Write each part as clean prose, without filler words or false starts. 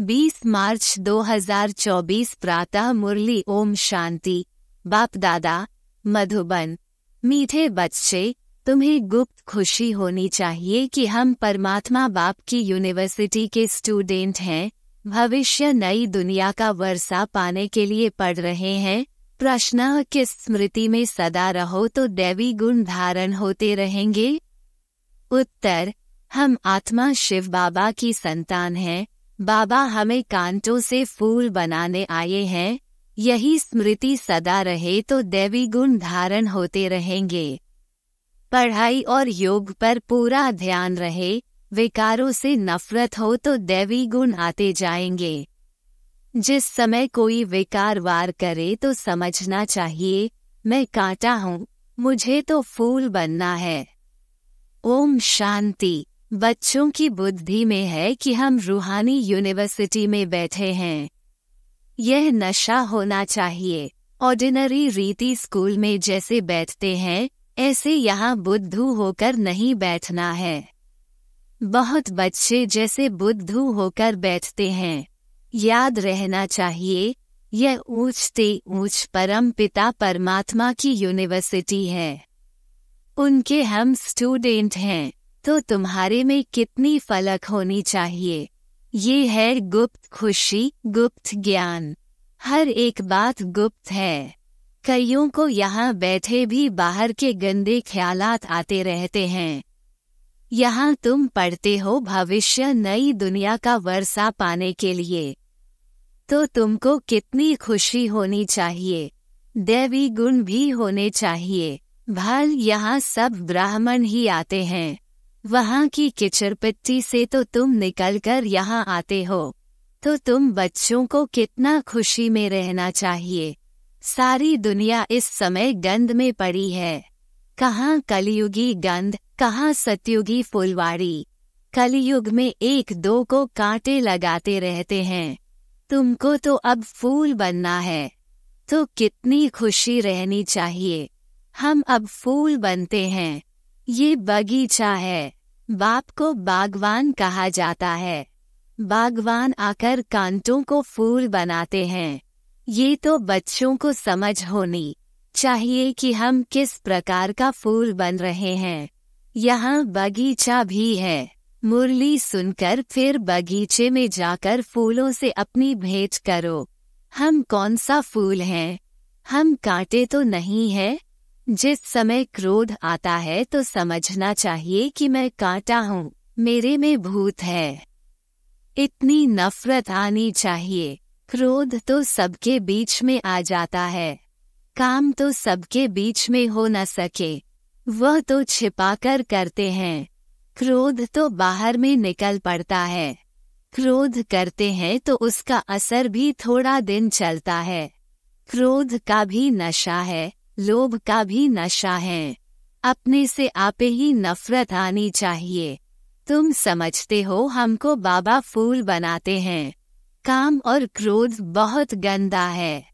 20 मार्च 2024 प्रातः मुरली। ओम शांति। बाप दादा मधुबन। मीठे बच्चे, तुम्हें गुप्त खुशी होनी चाहिए कि हम परमात्मा बाप की यूनिवर्सिटी के स्टूडेंट हैं। भविष्य नई दुनिया का वर्षा पाने के लिए पढ़ रहे हैं। प्रश्न, किस स्मृति में सदा रहो तो दैवी गुण धारण होते रहेंगे? उत्तर, हम आत्मा शिव बाबा की संतान हैं। बाबा हमें कांटों से फूल बनाने आए हैं। यही स्मृति सदा रहे तो दैवी गुण धारण होते रहेंगे। पढ़ाई और योग पर पूरा ध्यान रहे। विकारों से नफरत हो तो दैवी गुण आते जाएंगे। जिस समय कोई विकार वार करे तो समझना चाहिए, मैं कांटा हूँ, मुझे तो फूल बनना है। ओम शांति। बच्चों की बुद्धि में है कि हम रूहानी यूनिवर्सिटी में बैठे हैं। यह नशा होना चाहिए। ऑर्डिनरी रीति स्कूल में जैसे बैठते हैं, ऐसे यहाँ बुद्धू होकर नहीं बैठना है। बहुत बच्चे जैसे बुद्धू होकर बैठते हैं। याद रहना चाहिए, यह ऊंच से ऊंच परम पिता परमात्मा की यूनिवर्सिटी है। उनके हम स्टूडेंट हैं, तो तुम्हारे में कितनी फलक होनी चाहिए। ये है गुप्त खुशी, गुप्त ज्ञान। हर एक बात गुप्त है। कईयों को यहाँ बैठे भी बाहर के गंदे ख्यालात आते रहते हैं। यहाँ तुम पढ़ते हो भविष्य नई दुनिया का वर्षा पाने के लिए, तो तुमको कितनी खुशी होनी चाहिए। दैवी गुण भी होने चाहिए। भल यहाँ सब ब्राह्मण ही आते हैं। वहाँ की किचरपिट्टी से तो तुम निकलकर यहाँ आते हो, तो तुम बच्चों को कितना खुशी में रहना चाहिए। सारी दुनिया इस समय गंद में पड़ी है। कहाँ कलयुगी गंध, कहाँ सतयुगी फुलवाड़ी। कलयुग में एक दो को कांटे लगाते रहते हैं। तुमको तो अब फूल बनना है, तो कितनी खुशी रहनी चाहिए। हम अब फूल बनते हैं। ये बगीचा है। बाप को बागवान कहा जाता है। बागवान आकर कांटों को फूल बनाते हैं। ये तो बच्चों को समझ होनी चाहिए कि हम किस प्रकार का फूल बन रहे हैं। यहाँ बगीचा भी है। मुरली सुनकर फिर बगीचे में जाकर फूलों से अपनी भेंट करो। हम कौन सा फूल हैं? हम कांटे तो नहीं है। जिस समय क्रोध आता है तो समझना चाहिए कि मैं कांटा हूँ, मेरे में भूत है। इतनी नफरत आनी चाहिए। क्रोध तो सबके बीच में आ जाता है। काम तो सबके बीच में हो न सके, वह तो छिपाकर करते हैं। क्रोध तो बाहर में निकल पड़ता है। क्रोध करते हैं तो उसका असर भी थोड़ा दिन चलता है। क्रोध का भी नशा है, लोभ का भी नशा है। अपने से आपे ही नफरत आनी चाहिए। तुम समझते हो हमको बाबा फूल बनाते हैं। काम और क्रोध बहुत गंदा है।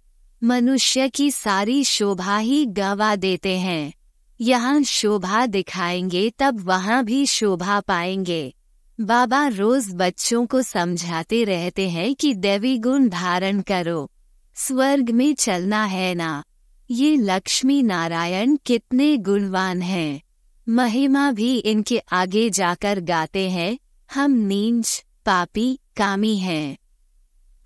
मनुष्य की सारी शोभा ही गंवा देते हैं। यहाँ शोभा दिखाएंगे तब वहाँ भी शोभा पाएंगे। बाबा रोज बच्चों को समझाते रहते हैं कि दैवी गुण धारण करो, स्वर्ग में चलना है ना। ये लक्ष्मी नारायण कितने गुणवान हैं। महिमा भी इनके आगे जाकर गाते हैं। हम नीच, पापी, कामी हैं।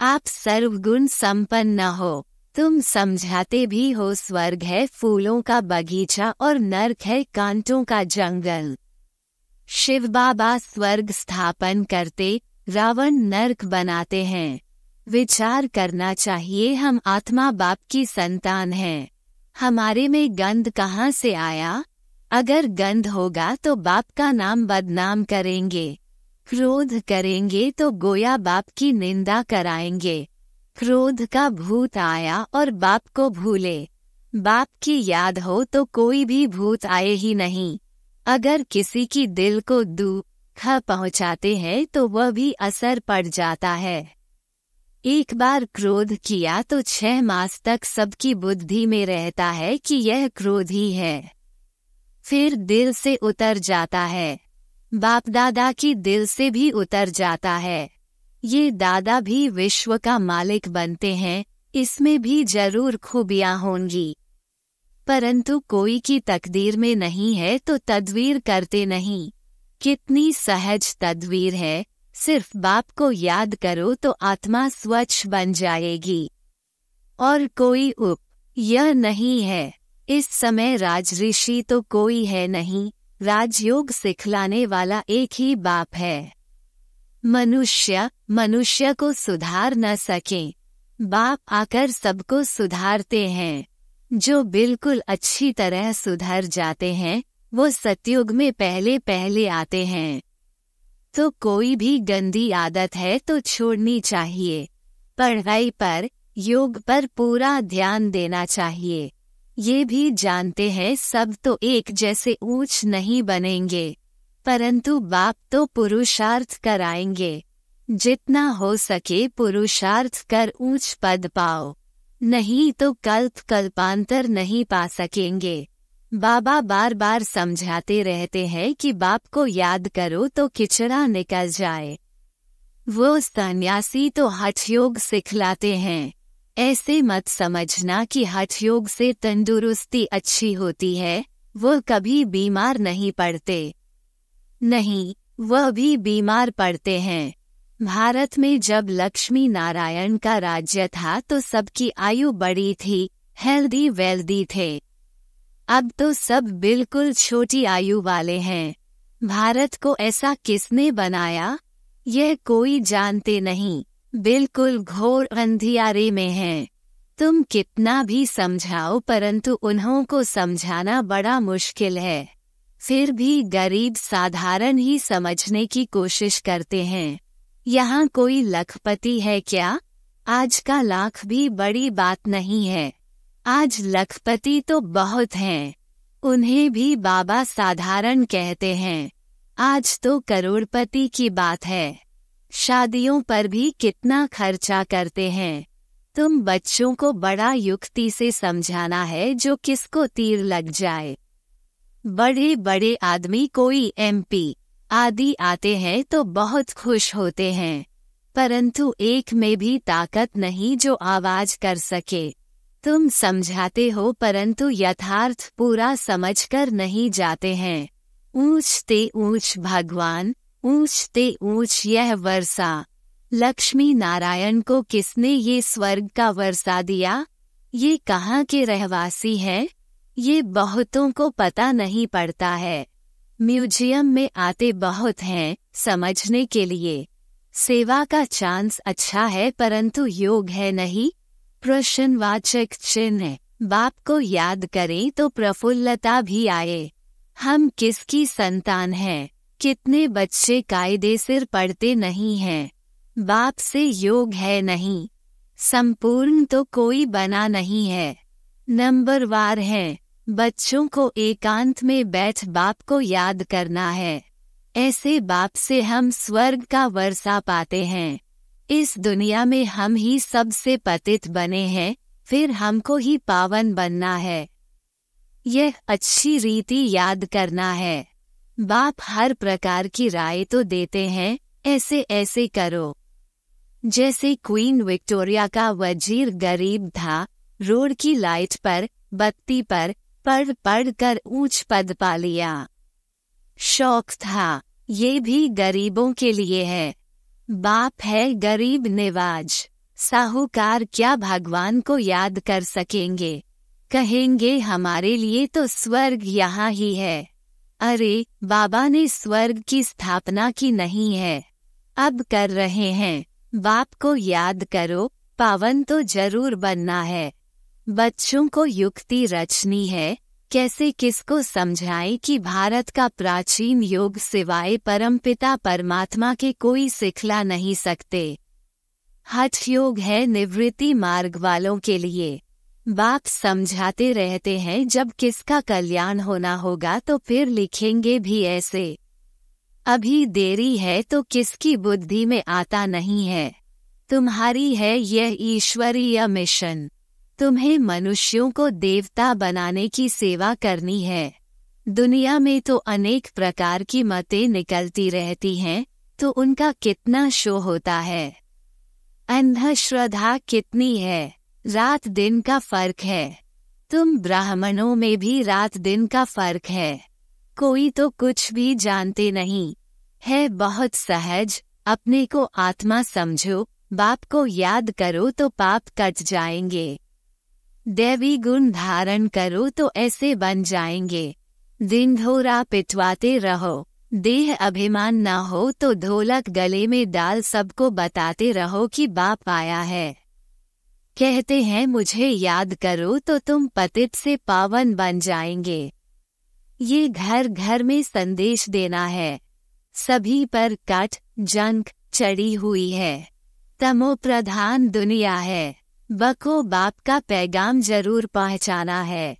आप सर्वगुण संपन्न हो। तुम समझाते भी हो स्वर्ग है फूलों का बगीचा और नर्क है कांटों का जंगल। शिव बाबा स्वर्ग स्थापन करते, रावण नर्क बनाते हैं। विचार करना चाहिए, हम आत्मा बाप की संतान हैं। हमारे में गंध कहाँ से आया? अगर गंध होगा तो बाप का नाम बदनाम करेंगे। क्रोध करेंगे तो गोया बाप की निंदा कराएंगे। क्रोध का भूत आया और बाप को भूले। बाप की याद हो तो कोई भी भूत आए ही नहीं। अगर किसी की दिल को दुख पहुँचाते हैं तो वह भी असर पड़ जाता है। एक बार क्रोध किया तो 6 मास तक सबकी बुद्धि में रहता है कि यह क्रोधी है। फिर दिल से उतर जाता है। बाप दादा की दिल से भी उतर जाता है। ये दादा भी विश्व का मालिक बनते हैं, इसमें भी जरूर खूबियां होंगी, परंतु कोई की तकदीर में नहीं है तो तदवीर करते नहीं। कितनी सहज तदवीर है, सिर्फ बाप को याद करो तो आत्मा स्वच्छ बन जाएगी। और कोई यह नहीं है। इस समय राजऋषि तो कोई है नहीं, राजयोग सिखलाने वाला एक ही बाप है। मनुष्य को सुधार न सके, बाप आकर सबको सुधारते हैं। जो बिल्कुल अच्छी तरह सुधर जाते हैं वो सतयुग में पहले पहले आते हैं। तो कोई भी गंदी आदत है तो छोड़नी चाहिए। पढ़ाई पर, योग पर पूरा ध्यान देना चाहिए। ये भी जानते हैं सब तो एक जैसे ऊंच नहीं बनेंगे, परंतु बाप तो पुरुषार्थ कराएंगे। जितना हो सके पुरुषार्थ कर ऊंच पद पाओ, नहीं तो कल्पांतर नहीं पा सकेंगे। बाबा बार बार समझाते रहते हैं कि बाप को याद करो तो किचड़ा निकल जाए। वो सन्यासी तो हठयोग सिखलाते हैं। ऐसे मत समझना कि हठयोग से तंदुरुस्ती अच्छी होती है, वो कभी बीमार नहीं पड़ते। नहीं, वह भी बीमार पड़ते हैं। भारत में जब लक्ष्मी नारायण का राज्य था तो सबकी आयु बड़ी थी, हेल्दी वेल्दी थे। अब तो सब बिल्कुल छोटी आयु वाले हैं। भारत को ऐसा किसने बनाया, यह कोई जानते नहीं। बिल्कुल घोर अंधियारे में हैं। तुम कितना भी समझाओ परंतु उन्हों को समझाना बड़ा मुश्किल है। फिर भी गरीब साधारण ही समझने की कोशिश करते हैं। यहाँ कोई लखपति है क्या? आज का लाख भी बड़ी बात नहीं है। आज लखपति तो बहुत हैं, उन्हें भी बाबा साधारण कहते हैं। आज तो करोड़पति की बात है। शादियों पर भी कितना खर्चा करते हैं। तुम बच्चों को बड़ा युक्ति से समझाना है जो किसको तीर लग जाए। बड़े बड़े आदमी कोई MP आदि आते हैं तो बहुत खुश होते हैं, परंतु एक में भी ताकत नहीं जो आवाज कर सके। तुम समझाते हो परंतु यथार्थ पूरा समझकर नहीं जाते हैं। ऊंच ते ऊंच भगवान, ऊंच ते ऊंच यह वर्षा। लक्ष्मी नारायण को किसने ये स्वर्ग का वर्षा दिया? ये कहाँ के रहवासी हैं? ये बहुतों को पता नहीं पड़ता है। म्यूजियम में आते बहुत हैं समझने के लिए। सेवा का चांस अच्छा है परंतु योग है नहीं। प्रश्नवाचक चिन्ह। बाप को याद करें तो प्रफुल्लता भी आए। हम किसकी संतान हैं? कितने बच्चे कायदे सिर पढ़ते नहीं हैं। बाप से योग है नहीं। संपूर्ण तो कोई बना नहीं है, नंबरवार है। बच्चों को एकांत में बैठ बाप को याद करना है। ऐसे बाप से हम स्वर्ग का वर्षा पाते हैं। इस दुनिया में हम ही सबसे पतित बने हैं, फिर हमको ही पावन बनना है। यह अच्छी रीति याद करना है। बाप हर प्रकार की राय तो देते हैं, ऐसे ऐसे करो। जैसे क्वीन विक्टोरिया का वजीर गरीब था, रोड की लाइट पर, बत्ती पर पढ़ कर ऊंच पद पा लिया। शौक था, ये भी गरीबों के लिए है। बाप है गरीब निवाज। साहूकार क्या भगवान को याद कर सकेंगे? कहेंगे हमारे लिए तो स्वर्ग यहाँ ही है। अरे, बाबा ने स्वर्ग की स्थापना की नहीं है, अब कर रहे हैं। बाप को याद करो, पावन तो जरूर बनना है। बच्चों को युक्ति रचनी है, कैसे किसको समझाएं कि भारत का प्राचीन योग सिवाय परमपिता परमात्मा के कोई सिखला नहीं सकते। हठ योग है निवृत्ति मार्ग वालों के लिए। बाप समझाते रहते हैं जब किसका कल्याण होना होगा तो फिर लिखेंगे भी ऐसे। अभी देरी है तो किसकी बुद्धि में आता नहीं है। तुम्हारी है यह ईश्वरीय मिशन। तुम्हें मनुष्यों को देवता बनाने की सेवा करनी है। दुनिया में तो अनेक प्रकार की मतें निकलती रहती हैं, तो उनका कितना शो होता है। अंधश्रद्धा कितनी है। रात दिन का फर्क है। तुम ब्राह्मणों में भी रात दिन का फर्क है। कोई तो कुछ भी जानते नहीं है। बहुत सहज। अपने को आत्मा समझो, बाप को याद करो तो पाप कट जाएंगे। दैवी गुण धारण करो तो ऐसे बन जाएंगे। ढिंढोरा पिटवाते रहो। देह अभिमान न हो तो ढोलक गले में डाल सबको बताते रहो कि बाप आया है। कहते हैं मुझे याद करो तो तुम पतित से पावन बन जाएंगे। ये घर घर में संदेश देना है। सभी पर कट जंक चढ़ी हुई है। तमो प्रधान दुनिया है। बको बाप का पैगाम जरूर पहुंचाना है।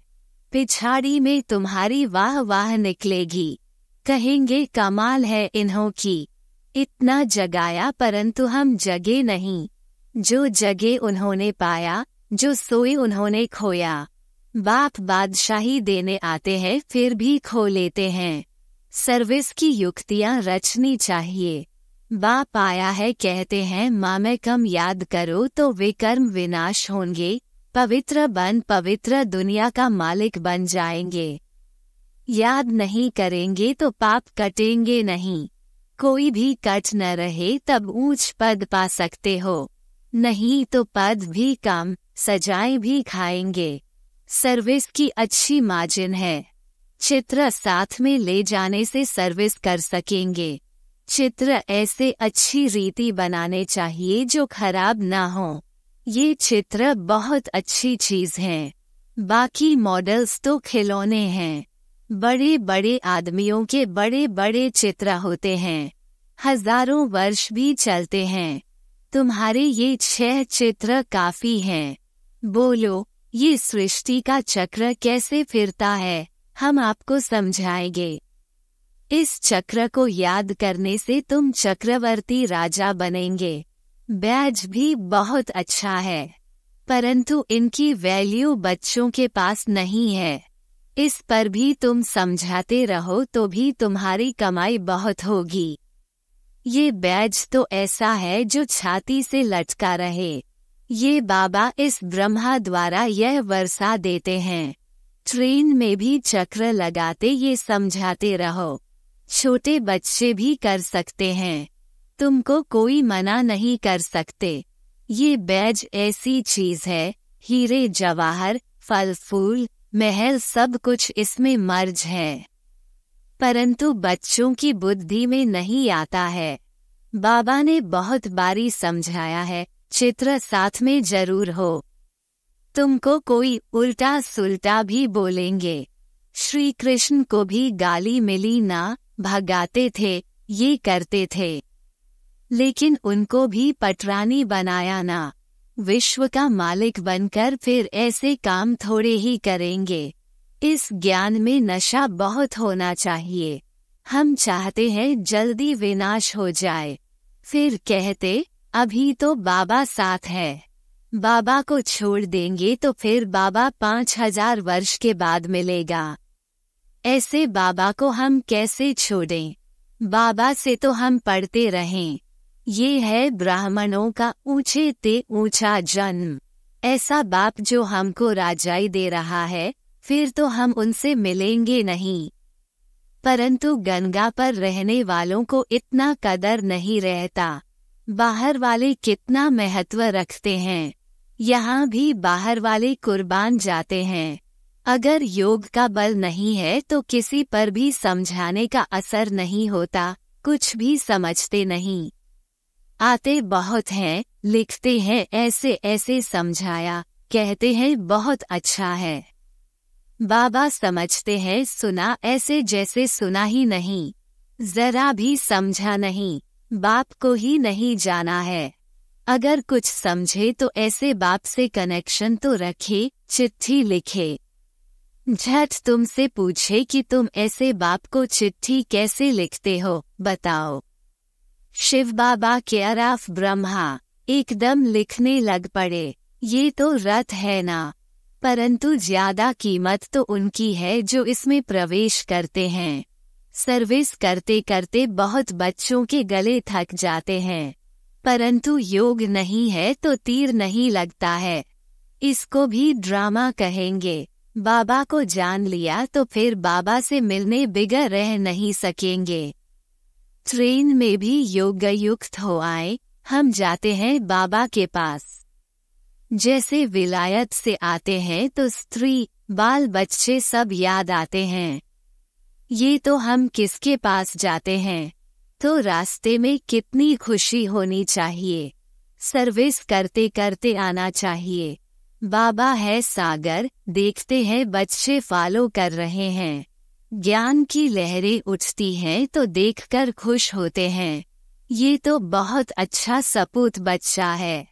पिछाड़ी में तुम्हारी वाह वाह निकलेगी। कहेंगे कमाल है इन्हों की। इतना जगाया परंतु हम जगे नहीं। जो जगे उन्होंने पाया, जो सोए उन्होंने खोया। बाप बादशाही देने आते हैं फिर भी खो लेते हैं। सर्विस की युक्तियां रचनी चाहिए। बाप आया है कहते हैं मामे कम याद करो तो विकर्म विनाश होंगे। पवित्र बन पवित्र दुनिया का मालिक बन जाएंगे। याद नहीं करेंगे तो पाप कटेंगे नहीं। कोई भी कट न रहे तब ऊंच पद पा सकते हो। नहीं तो पद भी कम, सजाएं भी खाएंगे। सर्विस की अच्छी मार्जिन है। चित्र साथ में ले जाने से सर्विस कर सकेंगे। चित्र ऐसे अच्छी रीति बनाने चाहिए जो खराब ना हो। ये चित्र बहुत अच्छी चीज है। बाकी मॉडल्स तो खिलौने हैं। बड़े बड़े आदमियों के बड़े बड़े चित्र होते हैं। हजारों वर्ष भी चलते हैं। तुम्हारे ये 6 चित्र काफी हैं। बोलो ये सृष्टि का चक्र कैसे फिरता है, हम आपको समझाएंगे। इस चक्र को याद करने से तुम चक्रवर्ती राजा बनेंगे। बैज भी बहुत अच्छा है, परंतु इनकी वैल्यू बच्चों के पास नहीं है। इस पर भी तुम समझाते रहो तो भी तुम्हारी कमाई बहुत होगी। ये बैज तो ऐसा है जो छाती से लटका रहे। ये बाबा इस ब्रह्मा द्वारा यह वर्षा देते हैं। ट्रेन में भी चक्र लगाते ये समझाते रहो। छोटे बच्चे भी कर सकते हैं। तुमको कोई मना नहीं कर सकते। ये बैज ऐसी चीज है, हीरे जवाहर फल फूल महल सब कुछ इसमें मर्ज है, परंतु बच्चों की बुद्धि में नहीं आता है। बाबा ने बहुत बारी समझाया है, चित्र साथ में जरूर हो। तुमको कोई उल्टा सुल्टा भी बोलेंगे। श्री कृष्ण को भी गाली मिली ना, भगाते थे, ये करते थे, लेकिन उनको भी पटरानी बनाया ना। विश्व का मालिक बनकर फिर ऐसे काम थोड़े ही करेंगे। इस ज्ञान में नशा बहुत होना चाहिए। हम चाहते हैं जल्दी विनाश हो जाए। फिर कहते अभी तो बाबा साथ है। बाबा को छोड़ देंगे तो फिर बाबा 5000 वर्ष के बाद मिलेगा। ऐसे बाबा को हम कैसे छोड़ें? बाबा से तो हम पढ़ते रहें। ये है ब्राह्मणों का ऊंचे ते ऊंचा जन्म। ऐसा बाप जो हमको राजाई दे रहा है, फिर तो हम उनसे मिलेंगे नहीं। परंतु गंगा पर रहने वालों को इतना कदर नहीं रहता। बाहर वाले कितना महत्व रखते हैं। यहाँ भी बाहर वाले कुर्बान जाते हैं। अगर योग का बल नहीं है तो किसी पर भी समझाने का असर नहीं होता। कुछ भी समझते नहीं। आते बहुत हैं, लिखते हैं ऐसे ऐसे समझाया, कहते हैं बहुत अच्छा है। बाबा समझते हैं सुना ऐसे जैसे सुना ही नहीं, जरा भी समझा नहीं, बाप को ही नहीं जाना है। अगर कुछ समझे तो ऐसे बाप से कनेक्शन तो रखे, चिट्ठी लिखे। झट तुमसे पूछे कि तुम ऐसे बाप को चिट्ठी कैसे लिखते हो, बताओ। शिव बाबा के अराफ ब्रह्मा एकदम लिखने लग पड़े, ये तो रथ है ना, परंतु ज्यादा कीमत तो उनकी है जो इसमें प्रवेश करते हैं। सर्विस करते करते बहुत बच्चों के गले थक जाते हैं, परंतु योग नहीं है तो तीर नहीं लगता है। इसको भी ड्रामा कहेंगे। बाबा को जान लिया तो फिर बाबा से मिलने बिगर रह नहीं सकेंगे। ट्रेन में भी योग युक्त हो आए, हम जाते हैं बाबा के पास। जैसे विलायत से आते हैं तो स्त्री, बाल बच्चे सब याद आते हैं। ये तो हम किसके पास जाते हैं, तो रास्ते में कितनी खुशी होनी चाहिए। सर्विस करते करते आना चाहिए। बाबा है सागर, देखते हैं बच्चे फॉलो कर रहे हैं। ज्ञान की लहरें उठती हैं तो देखकर खुश होते हैं। ये तो बहुत अच्छा सपूत बच्चा है।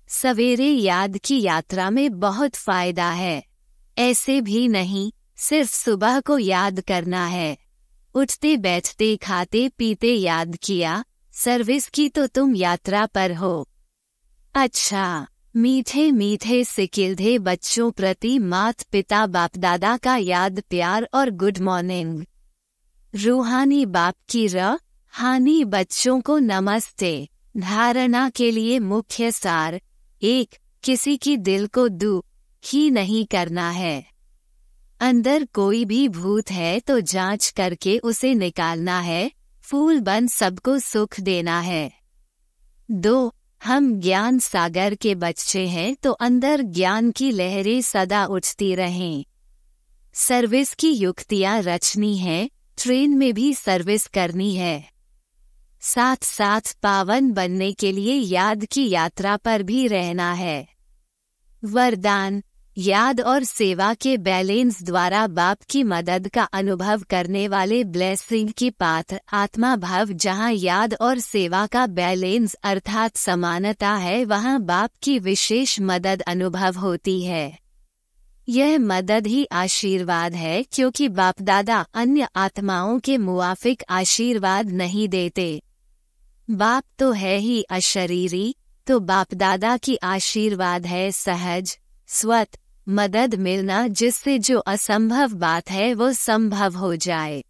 सवेरे याद की यात्रा में बहुत फायदा है। ऐसे भी नहीं, सिर्फ सुबह को याद करना है। उठते बैठते खाते पीते याद किया, सर्विस की तो तुम यात्रा पर हो। अच्छा, मीठे मीठे सिकिल्धे बच्चों प्रति मात पिता बाप दादा का याद प्यार और गुड मॉर्निंग। रूहानी बाप की रूहानी बच्चों को नमस्ते। धारणा के लिए मुख्य सार 1. किसी की दिल को दुख ही नहीं करना है। अंदर कोई भी भूत है तो जांच करके उसे निकालना है। फूल बन सबको सुख देना है। 2. हम ज्ञान सागर के बच्चे हैं तो अंदर ज्ञान की लहरें सदा उठती रहें। सर्विस की युक्तियां रचनी है, ट्रेन में भी सर्विस करनी है। साथ साथ पावन बनने के लिए याद की यात्रा पर भी रहना है। वरदान, याद और सेवा के बैलेंस द्वारा बाप की मदद का अनुभव करने वाले ब्लेसिंग की पात्र आत्मा भाव। जहाँ याद और सेवा का बैलेंस अर्थात समानता है, वहाँ बाप की विशेष मदद अनुभव होती है। यह मदद ही आशीर्वाद है, क्योंकि बाप दादा अन्य आत्माओं के मुआफिक आशीर्वाद नहीं देते। बाप तो है ही अशरीरी, तो बाप दादा की आशीर्वाद है सहज स्वत मदद मिलना, जिससे जो असंभव बात है वो संभव हो जाए।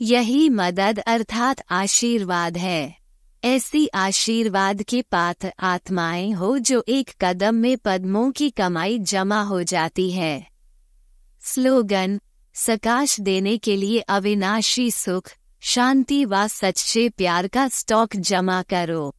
यही मदद अर्थात आशीर्वाद है। ऐसी आशीर्वाद के पात्र आत्माएं हो जो एक कदम में पद्मों की कमाई जमा हो जाती है। स्लोगन, सकाश देने के लिए अविनाशी सुख, शांति व सच्चे प्यार का स्टॉक जमा करो।